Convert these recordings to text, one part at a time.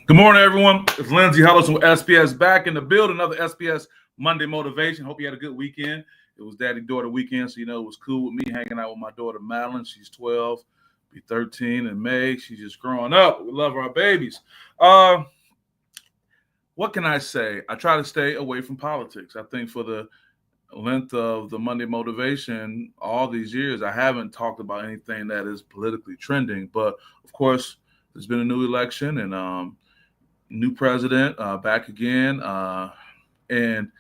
Good morning, everyone. It's Lindsay Hollis with SPS back in the building. Another SPS Monday Motivation. Hope you had a good weekend. It was daddy-daughter weekend, so it was cool with me hanging out with my daughter Madeline. She's 12, be 13 in May. She's just growing up. We love our babies. What can I say? I try to stay away from politics. I think for the length of the Monday Motivation, all these years, I haven't talked about anything that is politically trending. But of course, there's been a new election and new president back again, and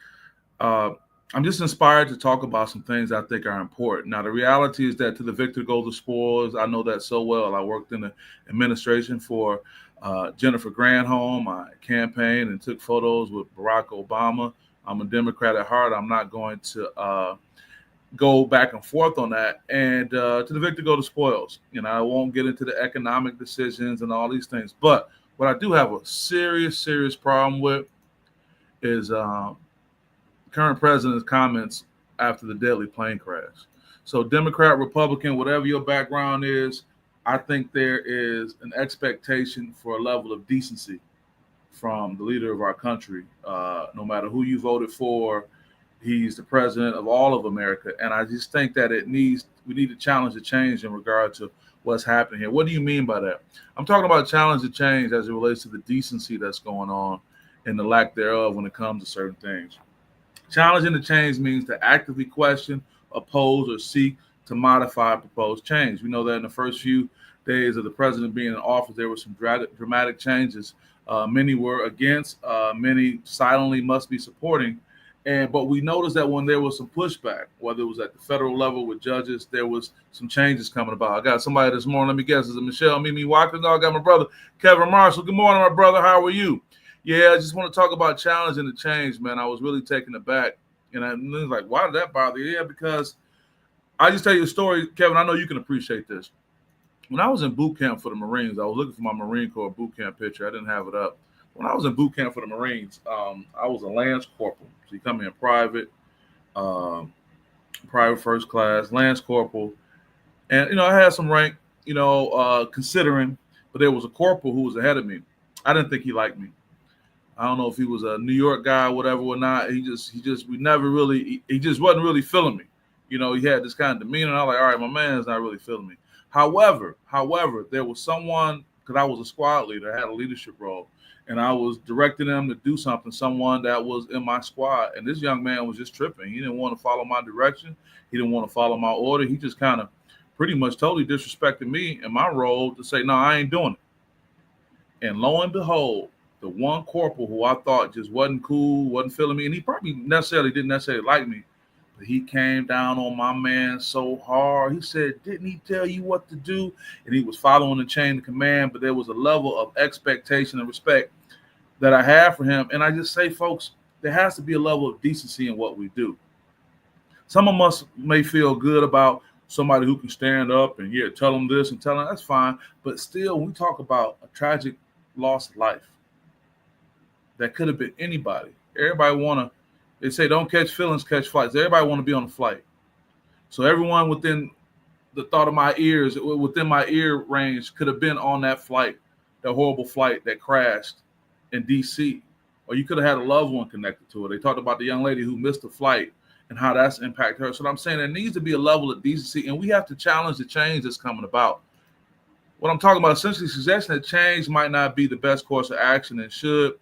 I'm just inspired to talk about some things I think are important. Now, the reality is that to the victor go the spoils. I know that so well. I worked in the administration for Jennifer Granholm. I campaigned and took photos with Barack Obama. I'm a Democrat at heart. I'm not going to go back and forth on that. And to the victor go the spoils. I won't get into the economic decisions and all these things, but what I do have a serious problem with is current president's comments after the deadly plane crash. So Democrat, Republican, whatever your background is, I think there is an expectation for a level of decency from the leader of our country. No matter who you voted for, he's the president of all of America. And I just think that we need to challenge the change in regard to what's happening here. What do you mean by that? I'm talking about challenge the change as it relates to the decency that's going on and the lack thereof when it comes to certain things. Challenging the change means to actively question, oppose, or seek to modify proposed change. We know that in the first few days of the president being in office, there were some dramatic changes. Many were against, many silently must be supporting. But we noticed that when there was some pushback, whether it was at the federal level with judges, there was some changes coming about. I got somebody this morning. Let me guess. Is it Michelle Mimi Watkins? No, I got my brother, Kevin Marshall. Good morning, my brother. How are you? Yeah, I just want to talk about challenging the change, man. I was really taken aback. And I was like, why did that bother you? Yeah, because I just tell you a story, Kevin. I know you can appreciate this. When I was in boot camp for the Marines, I was looking for my Marine Corps boot camp picture. I didn't have it up. When I was in boot camp for the Marines, I was a Lance Corporal. So you come in private, private first class, Lance Corporal. And, I had some rank, considering, but there was a corporal who was ahead of me. I didn't think he liked me. I don't know if he was a New York guy, whatever or not. He just wasn't really feeling me. He had this kind of demeanor. And I was like, all right, my man is not really feeling me. However, there was someone, because I was a squad leader, I had a leadership role. And I was directing them to do something, someone that was in my squad. And this young man was just tripping. He didn't want to follow my direction. He didn't want to follow my order. He just kind of pretty much totally disrespected me and my role to say, no, I ain't doing it. And lo and behold, the one corporal who I thought just wasn't cool, wasn't feeling me, and he probably didn't necessarily like me, but he came down on my man so hard. He said, didn't he tell you what to do? And he was following the chain of command, but there was a level of expectation and respect that I have for him. And I just say, folks, there has to be a level of decency in what we do. Some of us may feel good about somebody who can stand up and tell them this and tell them that's fine. But still, when we talk about a tragic loss of life, that could have been anybody. They say don't catch feelings, catch flights. Everybody want to be on the flight. So everyone within the thought of my ears, within my ear range, could have been on that flight, that horrible flight that crashed in D.C., or you could have had a loved one connected to it. They talked about the young lady who missed the flight and how that's impacted her. So I'm saying there needs to be a level of decency, and we have to challenge the change that's coming about. What I'm talking about, essentially suggesting that change might not be the best course of action and should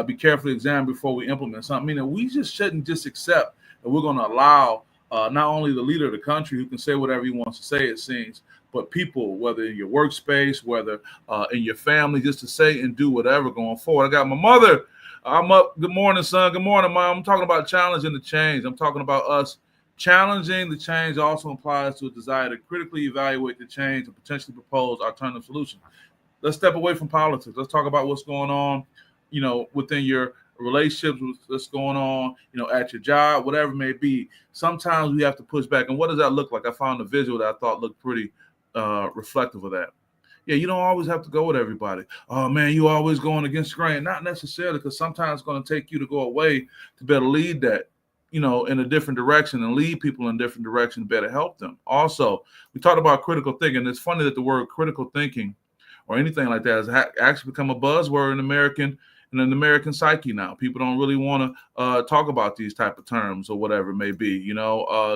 be carefully examined before we implement something. Meaning we just shouldn't just accept that we're going to allow not only the leader of the country who can say whatever he wants to say, it seems, but people, whether in your workspace, whether in your family, just to say and do whatever going forward. I got my mother. I'm up. Good morning, son. Good morning, Mom. I'm talking about challenging the change. I'm talking about us challenging the change also applies to a desire to critically evaluate the change and potentially propose alternative solutions. Let's step away from politics. Let's talk about what's going on, within your relationships, what's going on, at your job, whatever it may be. Sometimes we have to push back. And what does that look like? I found a visual that I thought looked pretty reflective of that. Yeah, you don't always have to go with everybody. Oh, man, you always going against the grain. Not necessarily, because sometimes it's going to take you to go away to better lead that, in a different direction and lead people in a different direction to better help them. Also, we talked about critical thinking. It's funny that the word critical thinking or anything like that has actually become a buzzword in an American psyche now. People don't really want to talk about these type of terms or whatever it may be.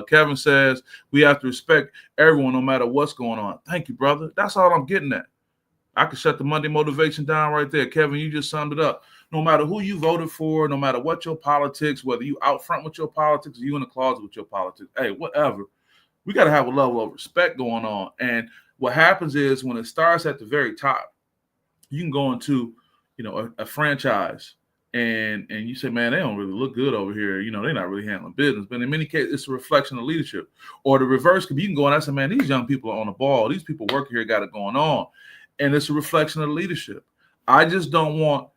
Kevin says we have to respect everyone no matter what's going on. Thank you, brother. That's all I'm getting at. I could shut the Monday motivation down right there. Kevin, you just summed it up. No matter who you voted for, no matter what your politics, whether you out front with your politics or you in the closet with your politics, hey, whatever. We got to have a level of respect going on. And what happens is when it starts at the very top, you can go into, a franchise and you say, man, they don't really look good over here. They're not really handling business. But in many cases, it's a reflection of leadership. Or the reverse could be, you can go and say, man, these young people are on the ball. These people working here got it going on. And it's a reflection of leadership. I just don't want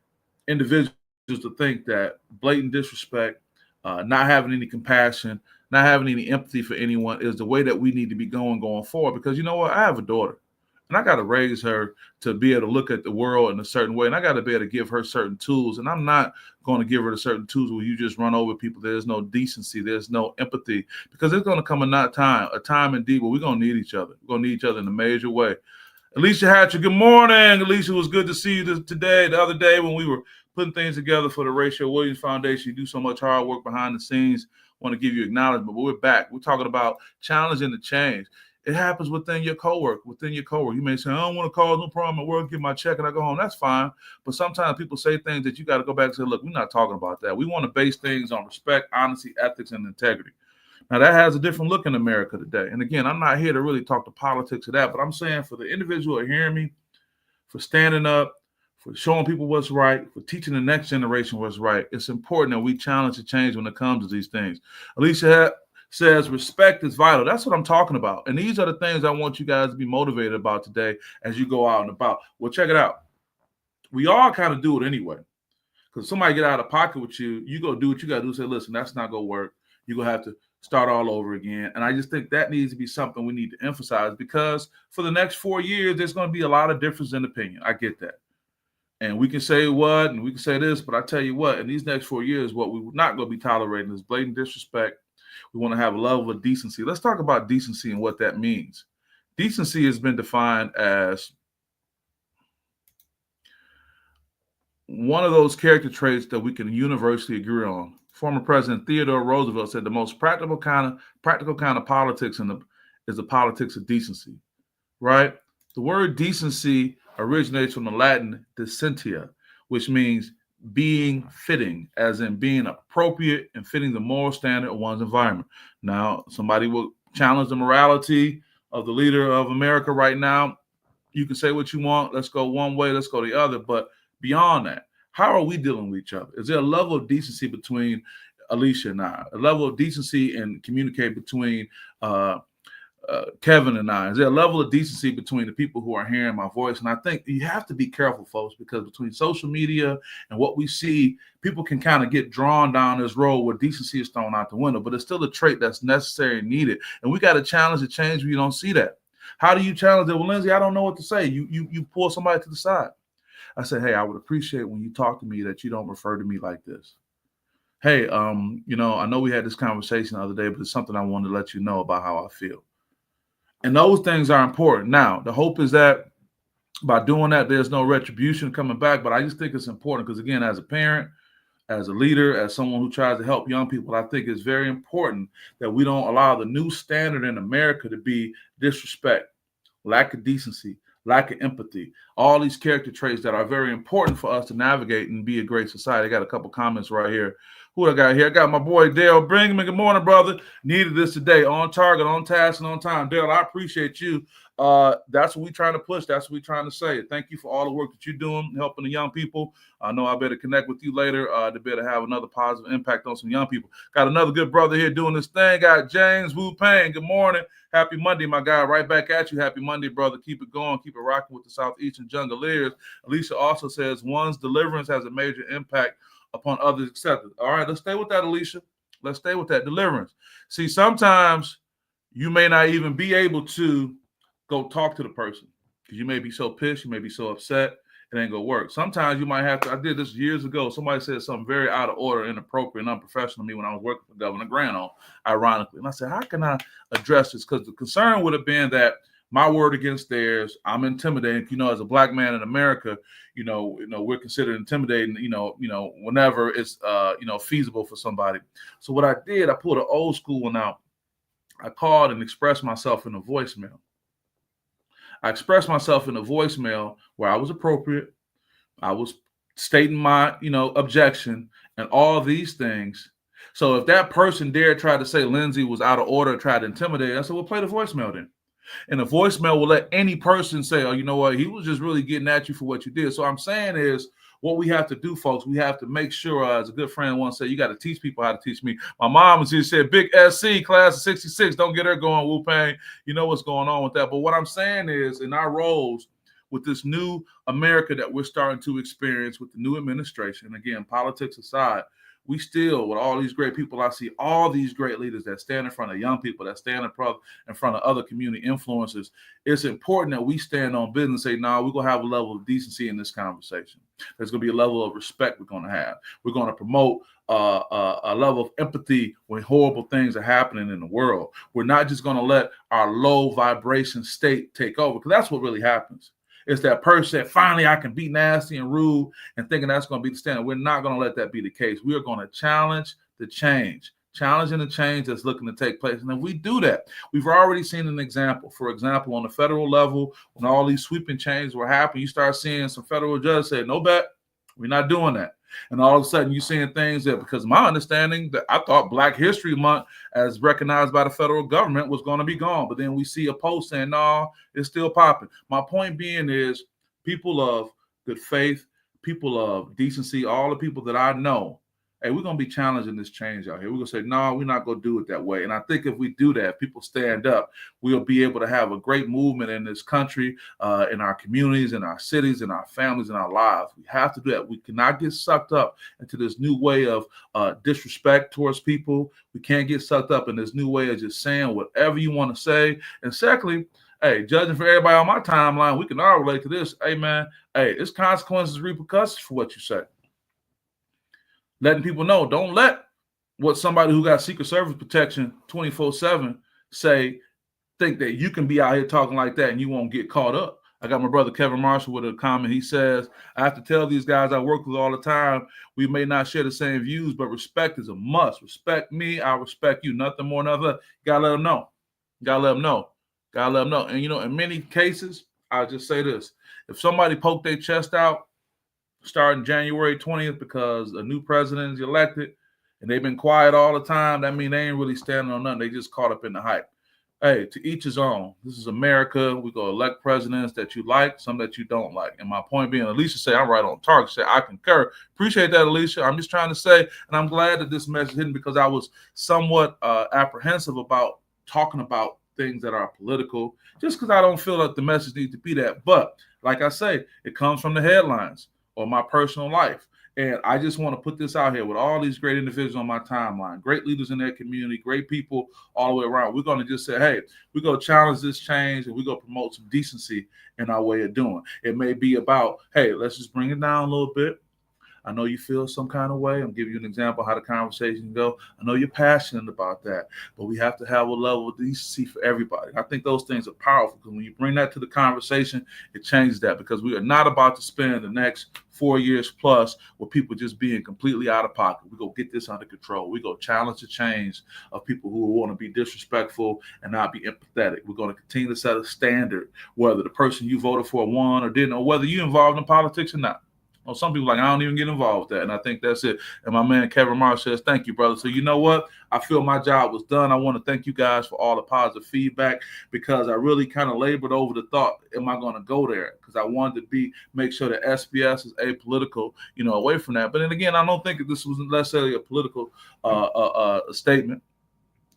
individuals to think that blatant disrespect, not having any compassion, not having any empathy for anyone is the way that we need to be going forward. Because you know what? I have a daughter. And I got to raise her to be able to look at the world in a certain way. And I got to be able to give her certain tools. And I'm not going to give her the certain tools where you just run over people. There's no decency. There's no empathy. Because there's going to come a time indeed where we're going to need each other. We're going to need each other in a major way. Alicia Hatcher, good morning. Alicia, it was good to see you today. The other day when we were putting things together for the Rachel Williams Foundation, you do so much hard work behind the scenes. Want to give you acknowledgement, but we're back. We're talking about challenging the change. It happens within your coworker. You may say, I don't want to cause no problem at work, get my check, and I go home. That's fine. But sometimes people say things that you got to go back and say, look, we're not talking about that. We want to base things on respect, honesty, ethics, and integrity. Now, that has a different look in America today. And again, I'm not here to really talk to politics of that, but I'm saying for the individual hearing me, for standing up, for showing people what's right, for teaching the next generation what's right, it's important that we challenge the change when it comes to these things. Alicia says respect is vital. That's what I'm talking about. And these are the things I want you guys to be motivated about today as you go out and about. Well, check it out. We all kind of do it anyway. Because somebody get out of pocket with you, you go do what you got to do. Say, listen, that's not going to work. You're going to have to start all over again. And I just think that needs to be something we need to emphasize because for the next 4 years, there's going to be a lot of difference in opinion. I get that. And we can say what, and we can say this, but I tell you what, in these next 4 years, what we're not going to be tolerating is blatant disrespect. We want to have a level of decency. Let's talk about decency and what that means. Decency has been defined as one of those character traits that we can universally agree on. Former President Theodore Roosevelt said the most practical kind of politics is the politics of decency, right? The word decency originates from the Latin decentia, which means being fitting, as in being appropriate and fitting the moral standard of one's environment. Now, somebody will challenge the morality of the leader of America right now. You can say what you want. Let's go one way, let's go the other. But beyond that, how are we dealing with each other? Is there a level of decency between Alicia and I? A level of decency and communicate between Kevin and I? Is there a level of decency between the people who are hearing my voice? And I think you have to be careful, folks, because between social media and what we see, people can kind of get drawn down this road where decency is thrown out the window, but it's still a trait that's necessary and needed. And we got to challenge the change when you don't see that. How do you challenge it? Well, Lindsay, I don't know what to say. You pull somebody to the side. I said, hey, I would appreciate when you talk to me that you don't refer to me like this. Hey, I know we had this conversation the other day, but it's something I wanted to let you know about how I feel. And those things are important. Now, the hope is that by doing that, there's no retribution coming back. But I just think it's important because, again, as a parent, as a leader, as someone who tries to help young people, I think it's very important that we don't allow the new standard in America to be disrespect, lack of decency, lack of empathy, all these character traits that are very important for us to navigate and be a great society. I got a couple comments right here. Who I got here? I got my boy Dale Brinkman. Good morning, brother. Needed this today. On target, on task, and on time. Dale, I appreciate you. That's what we're trying to push. That's what we're trying to say. Thank you for all the work that you're doing, helping the young people. I know I better connect with you later to be able to have another positive impact on some young people. Got another good brother here doing this thing. Got James Wu Payne. Good morning. Happy Monday, my guy. Right back at you. Happy Monday, brother. Keep it going. Keep it rocking with the Southeastern Jungleers. Alicia also says one's deliverance has a major impact upon others accepted. All right, let's stay with that, Alicia. Let's stay with that deliverance. See, sometimes you may not even be able to go talk to the person because you may be so pissed, you may be so upset, it ain't gonna work. Sometimes you might have to. I did this years ago. Somebody said something very out of order, inappropriate, and unprofessional to me when I was working for Governor Granholm, ironically. And I said, how can I address this? Because the concern would have been that my word against theirs. I'm intimidating. As a black man in America, we're considered intimidating. Whenever it's feasible for somebody. So what I did, I pulled an old school one out. I called and expressed myself in a voicemail. I expressed myself in a voicemail where I was appropriate. I was stating my, objection and all these things. So if that person dared try to say Lindsay was out of order, tried to intimidate, I said, well, play the voicemail then. And the voicemail will let any person say, oh, you know what? He was just really getting at you for what you did. So I'm saying is, what we have to do, folks, we have to make sure, as a good friend once said, you got to teach people how to teach me. My mom was just said, big SC, class of 66, don't get her going, Wu-Pang. You know what's going on with that. But what I'm saying is, in our roles, with this new America that we're starting to experience with the new administration, again, politics aside, we still, with all these great people, I see all these great leaders that stand in front of young people, that stand in front of other community influencers. It's important that we stand on business and say, no, we're going to have a level of decency in this conversation. There's going to be a level of respect we're going to have. We're going to promote a level of empathy when horrible things are happening in the world. We're not just going to let our low vibration state take over, because that's what really happens. It's that person that finally I can be nasty and rude and thinking that's going to be the standard. We're not going to let that be the case. We are going to challenge the change, challenging the change that's looking to take place. And if we do that, we've already seen an example. For example, on the federal level, when all these sweeping changes were happening, you start seeing some federal judges say, no bet, we're not doing that. And all of a sudden you're seeing things that, because my understanding that I thought Black History Month, as recognized by the federal government, was going to be gone. But then we see a post saying, no, it's still popping. My point being is, people of good faith, people of decency, all the people that I know, hey, we're going to be challenging this change out here. We're going to say, no, we're not going to do it that way. And I think if we do that, if people stand up, we'll be able to have a great movement in this country, in our communities, in our cities, in our families, in our lives. We have to do that. We cannot get sucked up into this new way of disrespect towards people. We can't get sucked up in this new way of just saying whatever you want to say. And secondly, hey, judging for everybody on my timeline, we can all relate to this. Hey, man, hey, it's consequences, repercussions for what you say. Letting people know, don't let what somebody who got Secret Service protection 24/7 say, think that you can be out here talking like that and you won't get caught up. I got my brother Kevin Marshall with a comment. He says, I have to tell these guys I work with all the time, we may not share the same views, but respect is a must. Respect me, I respect you. Nothing more, nothing less. You gotta let them know. You gotta let them know. Gotta let them know. And in many cases, I'll just say this. If somebody poked their chest out starting January 20th because a new president is elected and they've been quiet all the time, that means they ain't really standing on nothing. They just caught up in the hype. Hey, to each his own. This is America. We go elect presidents that you like, some that you don't like. And my point being, Alicia said, I'm right on target. Say, I concur. Appreciate that, Alicia. I'm just trying to say, and I'm glad that this message hit me, because I was somewhat apprehensive about talking about things that are political, just because I don't feel like the message needs to be that. But like I say, it comes from the headlines or my personal life. And I just want to put this out here with all these great individuals on my timeline, great leaders in their community, great people all the way around. We're going to just say, hey, we're going to challenge this change and we're going to promote some decency in our way of doing. It may be about, hey, let's just bring it down a little bit. I know you feel some kind of way. I'm giving you an example of how the conversation go. I know you're passionate about that, but we have to have a level of decency for everybody. I think those things are powerful, because when you bring that to the conversation, it changes that, because we are not about to spend the next 4 years plus with people just being completely out of pocket. We go get this under control. We go challenge the change of people who want to be disrespectful and not be empathetic. We're going to continue to set a standard, whether the person you voted for won or didn't, or whether you're involved in politics or not. Well, some people like, I don't even get involved with that. And I think that's it. And my man, Kevin Marsh, says, thank you, brother. So you know what? I feel my job was done. I want to thank you guys for all the positive feedback, because I really kind of labored over the thought, am I going to go there? Because I wanted to make sure that SPS is apolitical, away from that. But then again, I don't think that this was necessarily a political statement.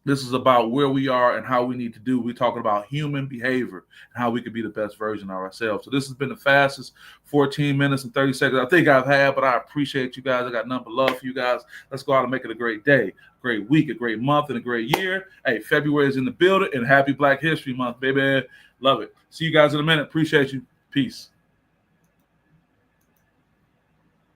This is about where we are and how we need to do. We're talking about human behavior and how we could be the best version of ourselves. So this has been the fastest 14 minutes and 30 seconds I think I've had, but I appreciate you guys. I got nothing but love for you guys. Let's go out and make it a great day, a great week, a great month, and a great year. Hey, February is in the building, and happy Black History Month, baby. Love it. See you guys in a minute. Appreciate you. Peace.